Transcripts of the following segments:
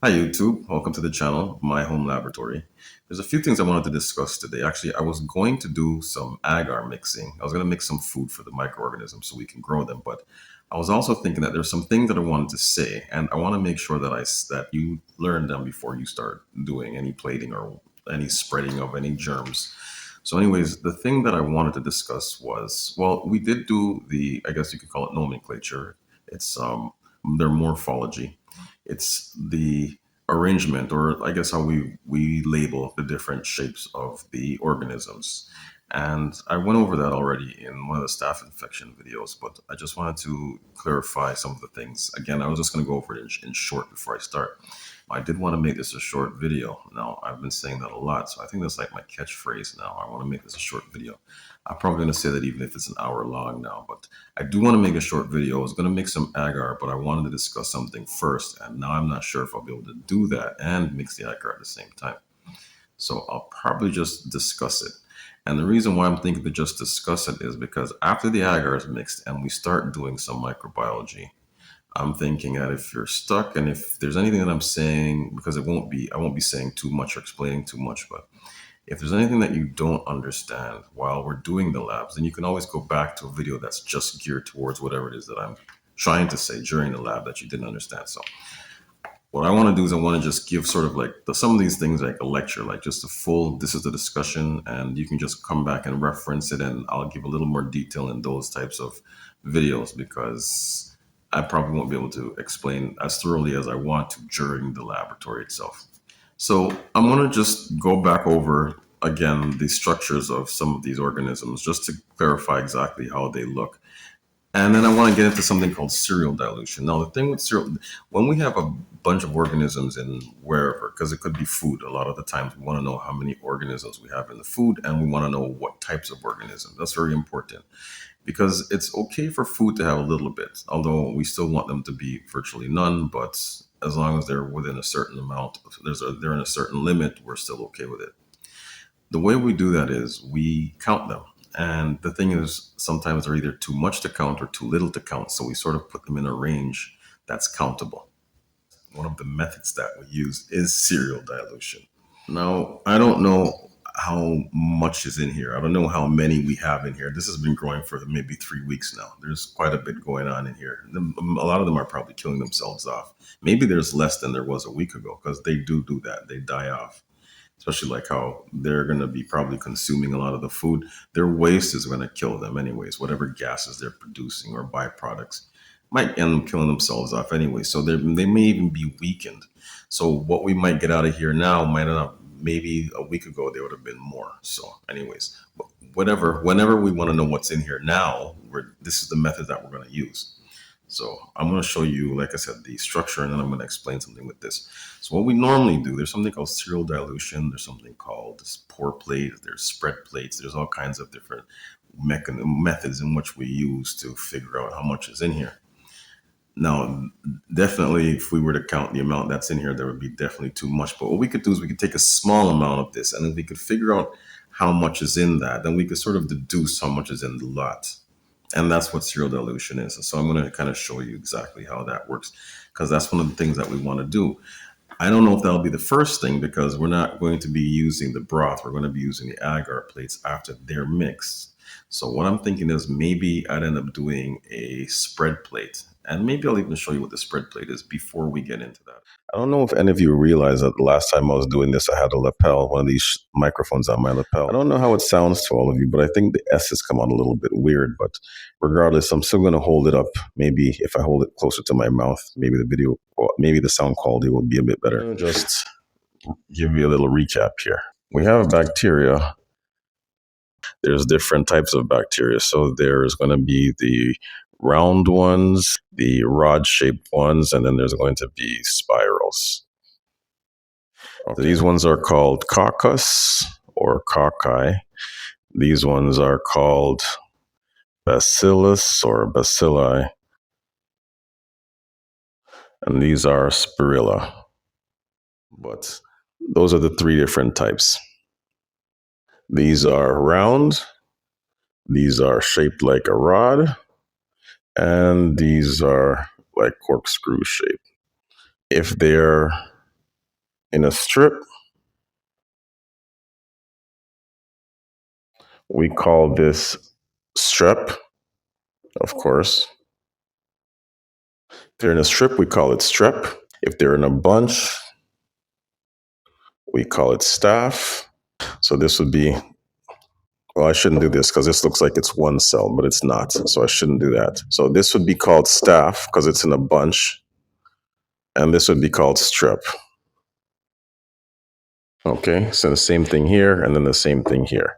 Hi YouTube, welcome to the channel, My Home Laboratory. There's a few things I wanted to discuss today. Actually, I was going to do some agar mixing. I was going to mix some food for the microorganisms so we can grow them, but I was also thinking that there's some things that I wanted to say, and I want to make sure that you learn them before you start doing any plating or any spreading of any germs. So, anyways, the thing that I wanted to discuss was, well, we did do the, I guess you could call it nomenclature. It's their morphology. It's the arrangement, or I guess how we label the different shapes of the organisms. And I went over that already in one of the staph infection videos, but I just wanted to clarify some of the things. Again, I was just going to go over it in short before I start. I did want to make this a short video. Now, I've been saying that a lot, so I think that's like my catchphrase now. I want to make this a short video. I'm probably going to say that even if it's an hour long now, but I do want to make a short video. I was going to make some agar, but I wanted to discuss something first, and now I'm not sure if I'll be able to do that and mix the agar at the same time. So I'll probably just discuss it. And the reason why I'm thinking to just discuss it is because after the agar is mixed and we start doing some microbiology, I'm thinking that if you're stuck and if there's anything that I'm saying, because I won't be saying too much or explaining too much, but if there's anything that you don't understand while we're doing the labs, then you can always go back to a video that's just geared towards whatever it is that I'm trying to say during the lab that you didn't understand. So what I want to do is I want to just give sort of like some of these things like a lecture, like just a full, this is the discussion, and you can just come back and reference it, and I'll give a little more detail in those types of videos because I probably won't be able to explain as thoroughly as I want to during the laboratory itself. So I'm going to just go back over again the structures of some of these organisms just to clarify exactly how they look. And then I want to get into something called serial dilution. Now, the thing with serial, when we have a bunch of organisms in wherever, because it could be food, a lot of the times we want to know how many organisms we have in the food and we want to know what types of organisms. That's very important because it's okay for food to have a little bit, although we still want them to be virtually none. But as long as they're within a certain amount, they're in a certain limit, we're still okay with it. The way we do that is we count them. And the thing is, sometimes they're either too much to count or too little to count. So we sort of put them in a range that's countable. One of the methods that we use is serial dilution. Now, I don't know how much is in here. I don't know how many we have in here. This has been growing for maybe 3 weeks now. There's quite a bit going on in here. A lot of them are probably killing themselves off. Maybe there's less than there was a week ago because they do that. They die off, especially like how they're going to be probably consuming a lot of the food. Their waste is going to kill them anyways. Whatever gases they're producing or byproducts might end up killing themselves off anyway. So they may even be weakened. So what we might get out of here now might not. Maybe a week ago they would have been more. So, anyways, whatever. Whenever we want to know what's in here now, this is the method that we're going to use. So I'm going to show you, like I said, the structure, and then I'm going to explain something with this. So what we normally do, there's something called serial dilution. There's something called pour plate. There's spread plates. There's all kinds of different methods in which we use to figure out how much is in here. Now, definitely, if we were to count the amount that's in here, there would be definitely too much. But what we could do is we could take a small amount of this, and then we could figure out how much is in that. Then we could sort of deduce how much is in the lot. And that's what serial dilution is. And so I'm going to kind of show you exactly how that works because that's one of the things that we want to do. I don't know if that'll be the first thing because we're not going to be using the broth. We're going to be using the agar plates after they're mixed. So what I'm thinking is maybe I'd end up doing a spread plate. And maybe I'll even show you what the spread plate is before we get into that. I don't know if any of you realize that the last time I was doing this, I had a lapel, one of these microphones on my lapel. I don't know how it sounds to all of you, but I think the S's come out a little bit weird. But regardless, I'm still going to hold it up. Maybe if I hold it closer to my mouth, maybe the video, or maybe the sound quality will be a bit better. Just give you a little recap here. We have bacteria. There's different types of bacteria. So there's going to be the round ones, the rod shaped ones, and then there's going to be spirals. Okay. These ones are called coccus or cocci. These ones are called bacillus or bacilli. And these are spirilla. But those are the three different types. These are round, these are shaped like a rod, and these are like corkscrew shape. If they're In a strip, we call this strep, of course. If they're in a strip, we call it strep. If they're in a bunch, we call it staph. So this would be, well, I shouldn't do this because this looks like it's one cell, but it's not. So I shouldn't do that. So this would be called staph because it's in a bunch. And this would be called strep. Okay, so the same thing here and then the same thing here.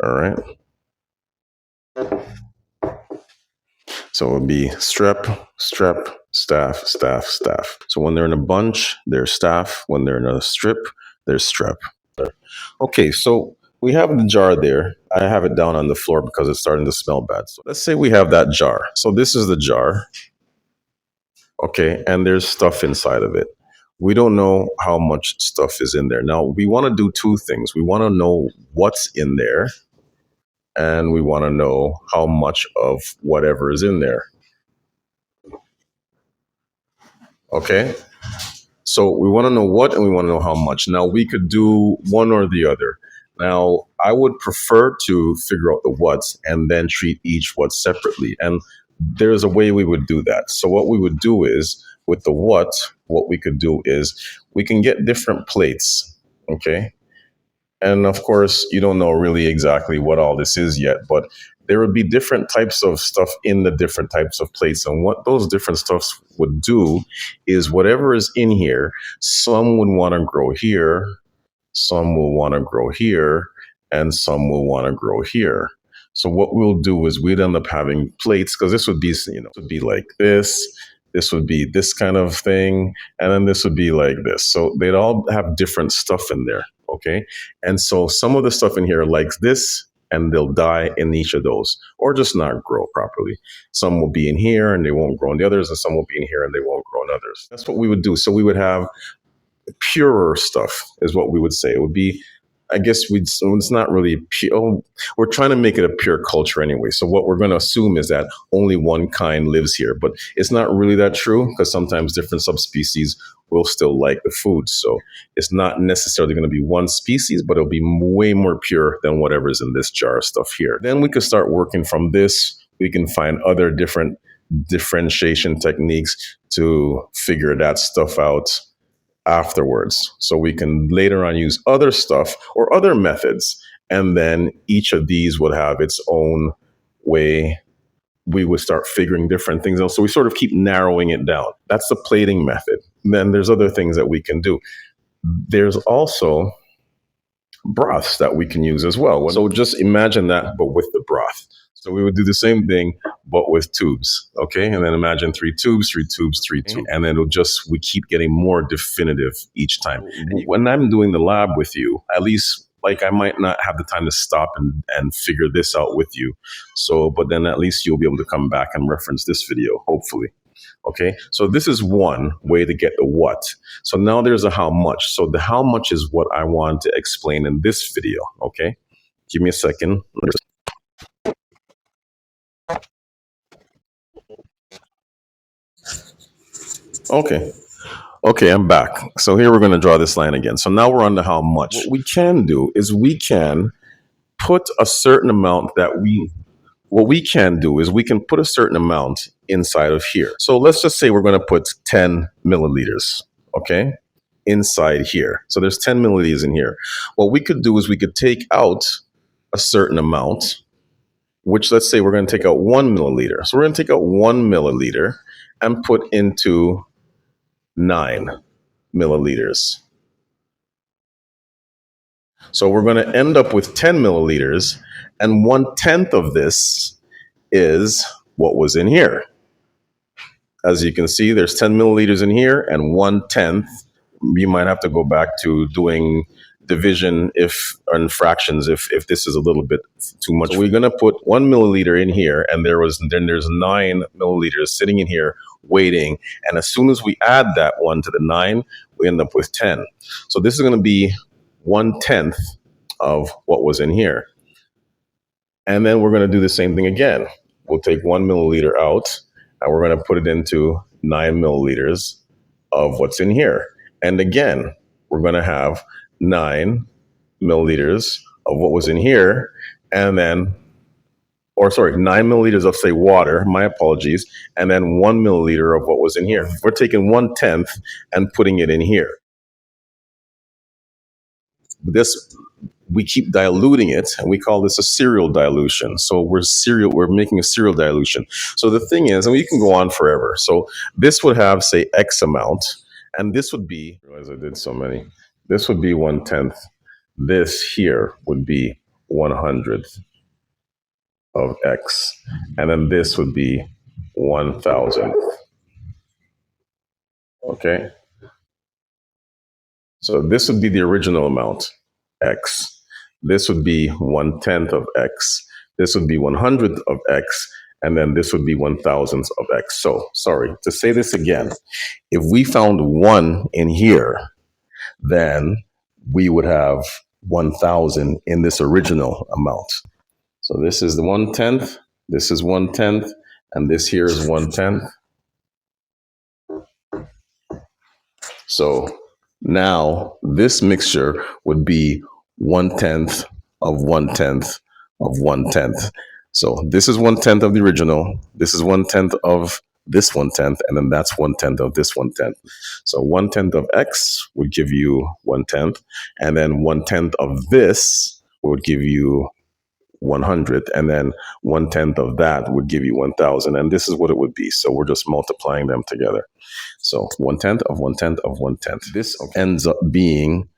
All right. So it would be strep, strep, staph, staph, staph. So when they're in a bunch, they're staph. When they're in a strip, they're strep. Okay, so we have the jar there. I have it down on the floor because it's starting to smell bad. So let's say we have that jar. So this is the jar. Okay, and there's stuff inside of it. We don't know how much stuff is in there. Now, we want to do two things. We want to know what's in there, and we want to know how much of whatever is in there. Okay? So we want to know what and we want to know how much. Now, we could do one or the other. Now, I would prefer to figure out the what's and then treat each what separately. And there's a way we would do that. So what we would do is with the what we could do is we can get different plates. Okay? And of course, you don't know really exactly what all this is yet, but there would be different types of stuff in the different types of plates. And what those different stuffs would do is whatever is in here, some would want to grow here, some will want to grow here, and some will want to grow here. So what we'll do is we'd end up having plates because this would be, would be like this. This would be this kind of thing, and then this would be like this. So they'd all have different stuff in there, okay? And so some of the stuff in here likes this, and they'll die in each of those, or just not grow properly. Some will be in here and they won't grow in the others, and some will be in here and they won't grow in others. That's what we would do. So we would have purer stuff is what we would say. It would be, I guess it's not really pure. We're trying to make it a pure culture anyway. So what we're going to assume is that only one kind lives here, but it's not really that true because sometimes different subspecies will still like the food. So it's not necessarily going to be one species, but it'll be way more pure than whatever's in this jar of stuff here. Then we could start working from this. We can find other different differentiation techniques to figure that stuff out afterwards. So we can later on use other stuff or other methods. And then each of these would have its own way. We would start figuring different things out. So we sort of keep narrowing it down. That's the plating method. And then there's other things that we can do. There's also broths that we can use as well. So just imagine that, but with the broth. So we would do the same thing, but with tubes, okay? And then imagine three tubes, three tubes, three tubes. And then we keep getting more definitive each time. When I'm doing the lab with you, at least like I might not have the time to stop and figure this out with you. So, but then at least you'll be able to come back and reference this video, hopefully. Okay, so this is one way to get the what. So now there's a how much. So the how much is what I want to explain in this video, okay? Give me a second. Okay. Okay, I'm back. So here we're going to draw this line again. So now we're on to how much. What we can do is we can put a certain amount what we can do is we can put a certain amount inside of here. So let's just say we're going to put 10 milliliters, okay, inside here. So there's 10 milliliters in here. What we could do is we could take out a certain amount, which let's say we're going to take out 1 milliliter. So we're going to take out 1 milliliter and put into 9 milliliters. So we're going to end up with 10 milliliters, and 1/10 of this is what was in here. As you can see, there's 10 milliliters in here, and 1/10, you might have to go back to doing division and fractions if this is a little bit too much. So we're going to put 1 milliliter in here, and there's 9 milliliters sitting in here waiting. And as soon as we add that 1 to the 9, we end up with 10. So this is going to be 1/10 of what was in here. And then we're going to do the same thing again. We'll take 1 milliliter out, and we're going to put it into 9 milliliters of what's in here. And again, we're going to have 9 milliliters of what was in here, and then, or sorry, 9 milliliters of, say, water, my apologies, and then 1 milliliter of what was in here. We're taking 1/10 and putting it in here. This, we keep diluting it, and we call this a serial dilution. So we're making a serial dilution. So the thing is, and we can go on forever. So this would have, say, X amount, and this would be, I realize I did so many. This would be 1/10. This here would be 1/100th of X. And then this would be 1,000th. Okay. So this would be the original amount, X. This would be 1/10 of X. This would be 100th of X. And then this would be 1,000th of X. So, sorry, to say this again, if we found 1 in here, then we would have 1,000 in this original amount. So this is the 1/10, this is 1/10, and this here is 1/10. So now this mixture would be 1/10 of 1/10 of 1/10. So this is 1/10 of the original, this is 1/10 of this 1/10, and then that's 1/10 of this 1/10. So 1/10 of X would give you 1/10, and then 1/10 of this would give you 100th, and then 1/10 of that would give you 1,000, and this is what it would be. So we're just multiplying them together. So 1/10 of 1/10 of 1/10. This ends up being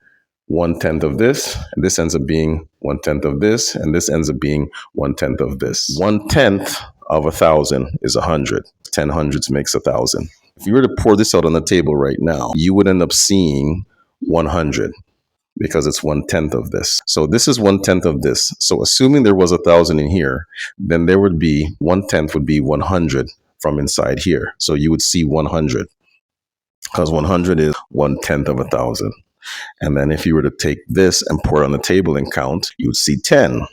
1/10 of this, and this ends up being 1/10 of this, and this ends up being 1/10 of this. 1/10 of 1,000 is 100. 10 hundredths makes 1,000. If you were to pour this out on the table right now, you would end up seeing 100. Because it's 1/10 of this. So this is 1/10 of this. So assuming there was 1,000 in here, then there would be 1/10 would be 100 from inside here. So you would see 100 because 100 is 1/10 of 1,000. And then if you were to take this and pour it on the table and count, you would see 10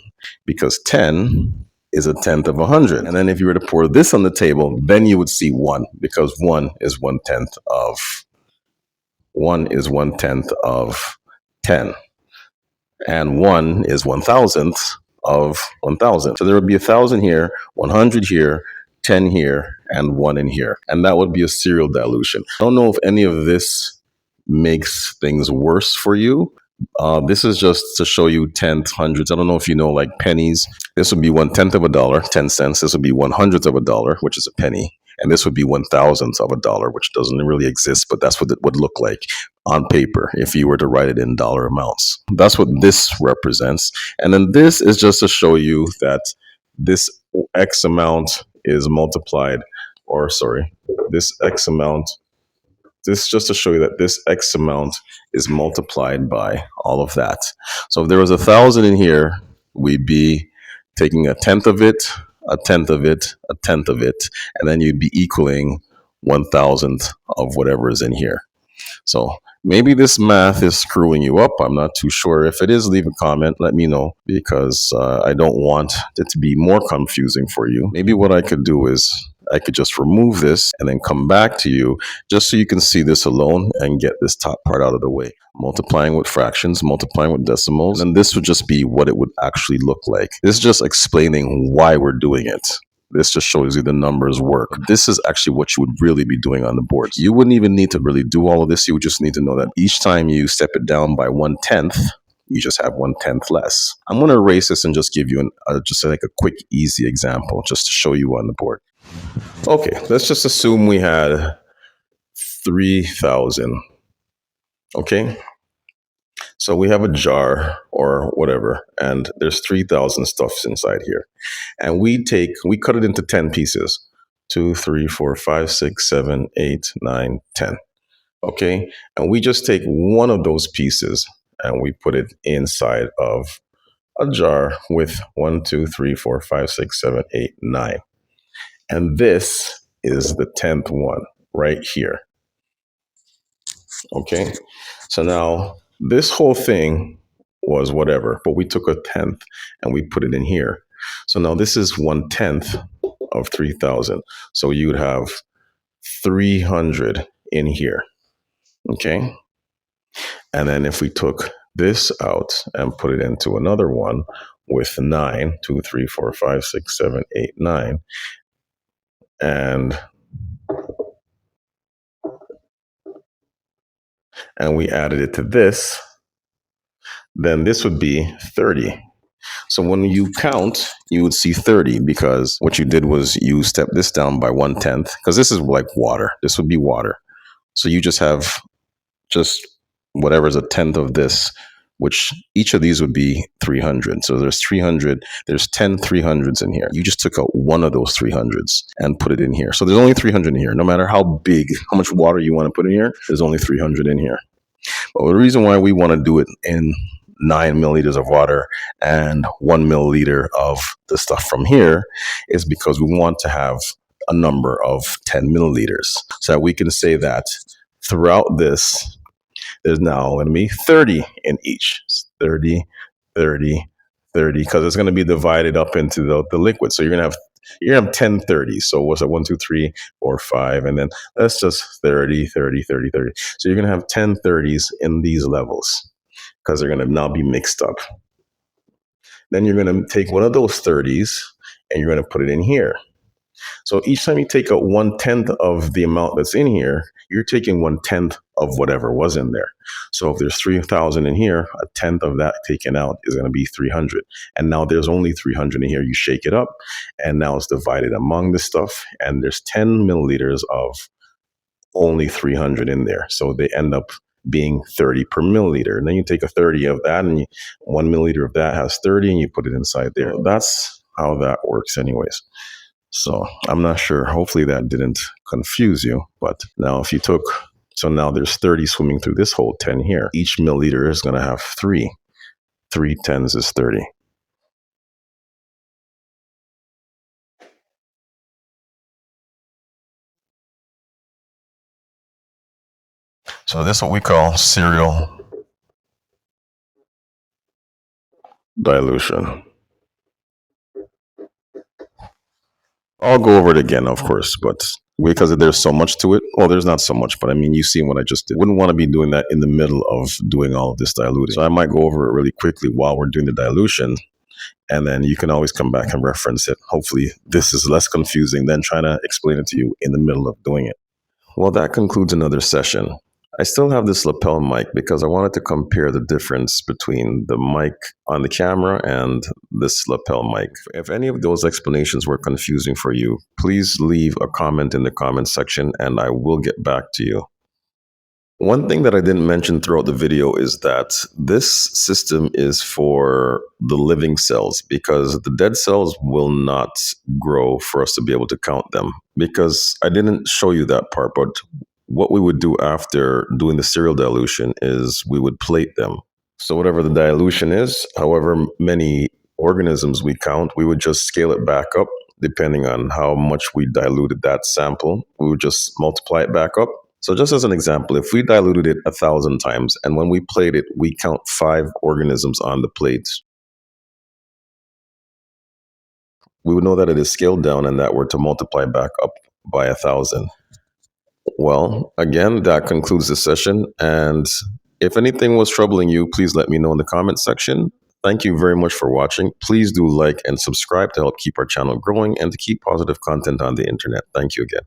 because 10 is 1/10 of 100. And then if you were to pour this on the table, then you would see 1 because 1 is 1/10 of 10, and 1 is 1,000th of 1,000. So there would be 1,000 here, 100 here, 10 here, and 1 in here. And that would be a serial dilution. I don't know if any of this makes things worse for you. This is just to show you tenths, hundreds. I don't know if you know, like pennies. This would be 1/10 of a dollar, 10 cents. This would be 1/100th of a dollar, which is a penny. And this would be 1,000th of a dollar, which doesn't really exist, but that's what it would look like on paper if you were to write it in dollar amounts. That's what this represents. And then this is just to show you that this X amount is multiplied, or sorry, this X amount, this just to show you that this X amount is multiplied by all of that. So if there was 1,000 in here, we'd be taking 1/10 of it, 1/10 of it, 1/10 of it, and then you'd be equaling 1,000th of whatever is in here. So maybe this math is screwing you up. I'm not too sure. If it is, leave a comment. Let me know because I don't want it to be more confusing for you. Maybe what I could do is I could just remove this and then come back to you just so you can see this alone and get this top part out of the way. Multiplying with fractions, multiplying with decimals, and this would just be what it would actually look like. This is just explaining why we're doing it. This just shows you the numbers work. This is actually what you would really be doing on the board. You wouldn't even need to really do all of this. You would just need to know that each time you step it down by 1/10, you just have 1/10 less. I'm going to erase this and just give you just like a quick, easy example just to show you on the board. Okay, let's just assume we had 3,000. Okay, so we have a jar or whatever, and there's 3,000 stuffs inside here. And we cut it into 10 pieces. 2, 3, 4, 5, 6, 7, 8, 9, 10. Okay, and we just take one of those pieces and we put it inside of a jar with 1, 2, 3, 4, 5, 6, 7, 8, 9. And this is the 10th one right here. Okay, so now this whole thing was whatever, but we took 1/10 and we put it in here. So now this is 1/10 of 3,000. So you would have 300 in here. Okay, And then if we took this out and put it into another one with 9, 2, 3, 4, 5, 6, 7, 8, 9, and we added it to this, then this would be 30. So when you count, you would see 30 because what you did was you step this down by 1/10 because this is like water. This would be water. So you just have just whatever's a tenth of this, which each of these would be 300. So there's 300, there's 10 300s in here. You just took out one of those 300s and put it in here. So there's only 300 in here. No matter how big, how much water you want to put in here, there's only 300 in here. But the reason why we want to do it in 9 milliliters of water and 1 milliliter of the stuff from here is because we want to have a number of 10 milliliters so that we can say that throughout this, there's now going to be 30 in each. 30, 30, 30, because it's going to be divided up into the liquid. So you're going to have 10 30s. So what's that? 1, 2, 3, 4, 5. And then that's just 30, 30, 30, 30. So you're going to have 10 30s in these levels because they're going to now be mixed up. Then you're going to take one of those 30s and you're going to put it in here. So each time you take out 1/10 of the amount that's in here, you're taking 1/10 of whatever was in there. So if there's 3,000 in here, a tenth of that taken out is going to be 300. And now there's only 300 in here. You shake it up, and now it's divided among the stuff. And there's 10 milliliters of only 300 in there. So they end up being 30 per milliliter. And then you take a 30 of that, and 1 milliliter of that has 30, and you put it inside there. That's how that works, anyways. So I'm not sure. Hopefully that didn't confuse you. But now if you took, so now there's 30 swimming through this whole 10 here. Each milliliter is going to have 3. 3 tens is 30. So this is what we call serial dilution. I'll go over it again, of course, but because there's so much to it. Well, there's not so much, but I mean, you see what I just did. Wouldn't want to be doing that in the middle of doing all of this diluting. So I might go over it really quickly while we're doing the dilution, and then you can always come back and reference it. Hopefully, this is less confusing than trying to explain it to you in the middle of doing it. Well, that concludes another session. I still have this lapel mic because I wanted to compare the difference between the mic on the camera and this lapel mic. If any of those explanations were confusing for you, please leave a comment in the comment section and I will get back to you. One thing that I didn't mention throughout the video is that this system is for the living cells because the dead cells will not grow for us to be able to count them because I didn't show you that part, but what we would do after doing the serial dilution is we would plate them. So whatever the dilution is, however many organisms we count, we would just scale it back up depending on how much we diluted that sample. We would just multiply it back up. So just as an example, if we diluted it 1,000 times and when we plate it, we count 5 organisms on the plate, we would know that it is scaled down and that we're to multiply back up by 1,000. Well, again, that concludes the session. And if anything was troubling you, please let me know in the comment section. Thank you very much for watching. Please do like and subscribe to help keep our channel growing and to keep positive content on the internet. Thank you again.